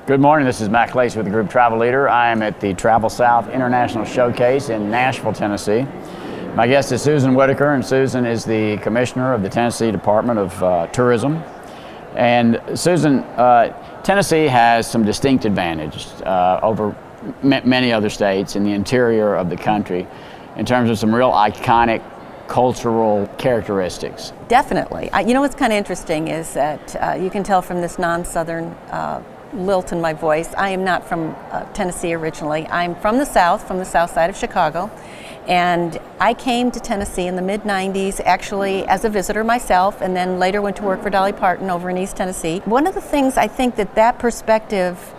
Good morning, this is Mac Lacy with the Group Travel Leader. I am at the Travel South International Showcase in Nashville, Tennessee. My guest is Susan Whitaker, and Susan is the Commissioner of the Tennessee Department of Tourism. And Susan, Tennessee has some distinct advantages over many other states in the interior of the country in terms of some real iconic cultural characteristics. Definitely. You know what's kind of interesting is that you can tell from this non-Southern lilt in my voice. I am not from Tennessee originally. I'm from the south side of Chicago. And I came to Tennessee in the mid-90s, actually as a visitor myself, and then later went to work for Dolly Parton over in East Tennessee. One of the things I think that perspective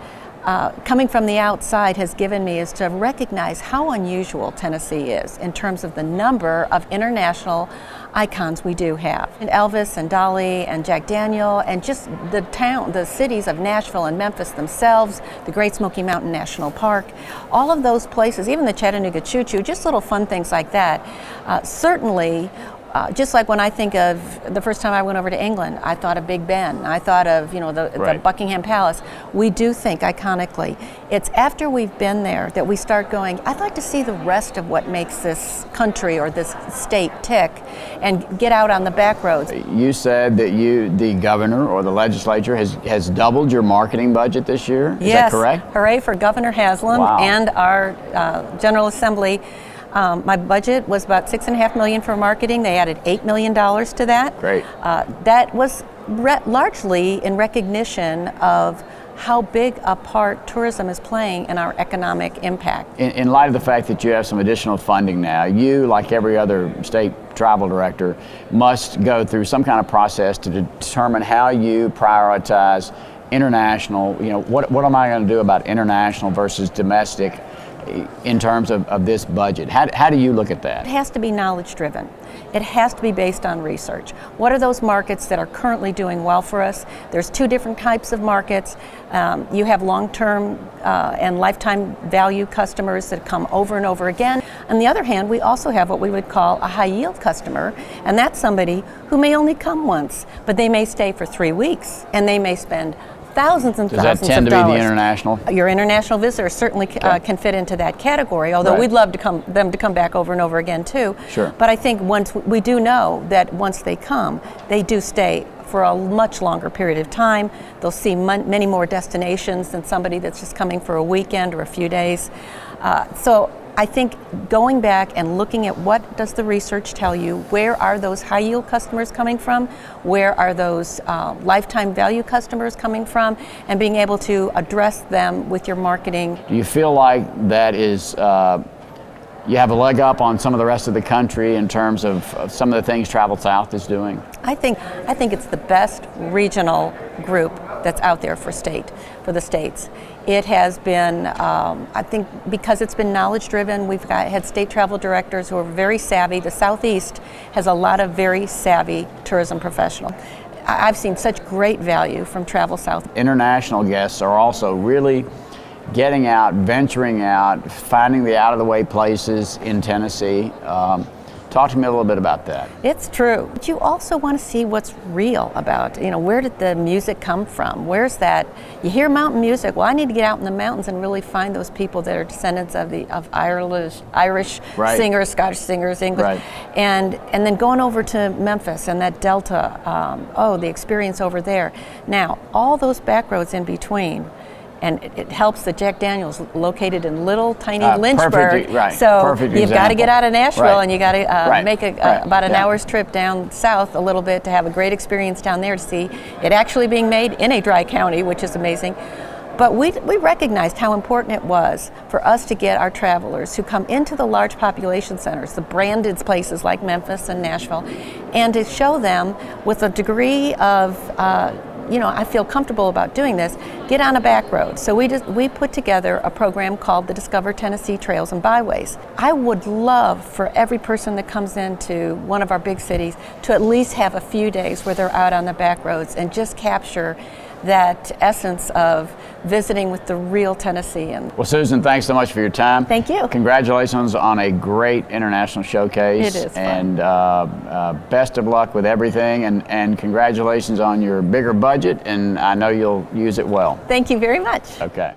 coming from the outside has given me is to recognize how unusual Tennessee is in terms of the number of international icons we do have. And Elvis and Dolly and Jack Daniel and just the cities of Nashville and Memphis themselves, the Great Smoky Mountain National Park, all of those places, even the Chattanooga Choo Choo, just little fun things like that. Certainly, just like when I think of the first time I went over to England, I thought of Big Ben. I thought of the Buckingham Palace. We do think iconically. It's after we've been there that we start going, I'd like to see the rest of what makes this country or this state tick and get out on the back roads. You said that the governor or the legislature has doubled your marketing budget this year. Is that correct? Hooray for Governor Haslam and our General Assembly. My budget was about $6.5 million for marketing. They added $8 million to that. Great. That was largely in recognition of how big a part tourism is playing in our economic impact. In light of the fact that you have some additional funding now, you, like every other state travel director, must go through some kind of process to determine how you prioritize international. What am I going to do about international versus domestic in terms of this budget? How do you look at that? It has to be knowledge driven. It has to be based on research. What are those markets that are currently doing well for us? There's two different types of markets. You have long-term and lifetime value customers that come over and over again. On the other hand, we also have what we would call a high-yield customer, and that's somebody who may only come once, but they may stay for 3 weeks, and they may spend thousands and thousands of dollars. Does that tend to be the international? Your international visitors certainly can fit into that category, although we'd love them to come back over and over again too. Sure. But I think we do know that once they come, they do stay for a much longer period of time. They'll see many more destinations than somebody that's just coming for a weekend or a few days. So I think going back and looking at what does the research tell you, where are those high yield customers coming from, where are those lifetime value customers coming from, and being able to address them with your marketing. Do you feel like that is, you have a leg up on some of the rest of the country in terms of some of the things Travel South is doing? I think it's the best regional group that's out there for the states. It has been, I think, because it's been knowledge driven. We've had state travel directors who are very savvy. The Southeast has a lot of very savvy tourism professionals. I've seen such great value from Travel South. International guests are also really getting out, venturing out, finding the out-of-the-way places in Tennessee. Talk to me a little bit about that. It's true. But you also want to see what's real about, where did the music come from? Where's that? You hear mountain music. Well, I need to get out in the mountains and really find those people that are descendants of Irish singers, Scottish singers, English. And then going over to Memphis and that Delta, the experience over there. Now, all those back roads in between. And it helps that Jack Daniel's located in little tiny Lynchburg. So you've got to get out of Nashville and you got to make about an hour's trip down south a little bit to have a great experience down there to see it actually being made in a dry county, which is amazing. But we recognized how important it was for us to get our travelers who come into the large population centers, the branded places like Memphis and Nashville, and to show them with a degree of I feel comfortable about doing this, get on a back road. So we put together a program called the Discover Tennessee Trails and Byways. I would love for every person that comes into one of our big cities to at least have a few days where they're out on the back roads and just capture that essence of visiting with the real Tennessean. Well, Susan, thanks so much for your time. Thank you. Congratulations on a great international showcase. It is And fun. best of luck with everything, and congratulations on your bigger budget, and I know you'll use it well. Thank you very much. Okay.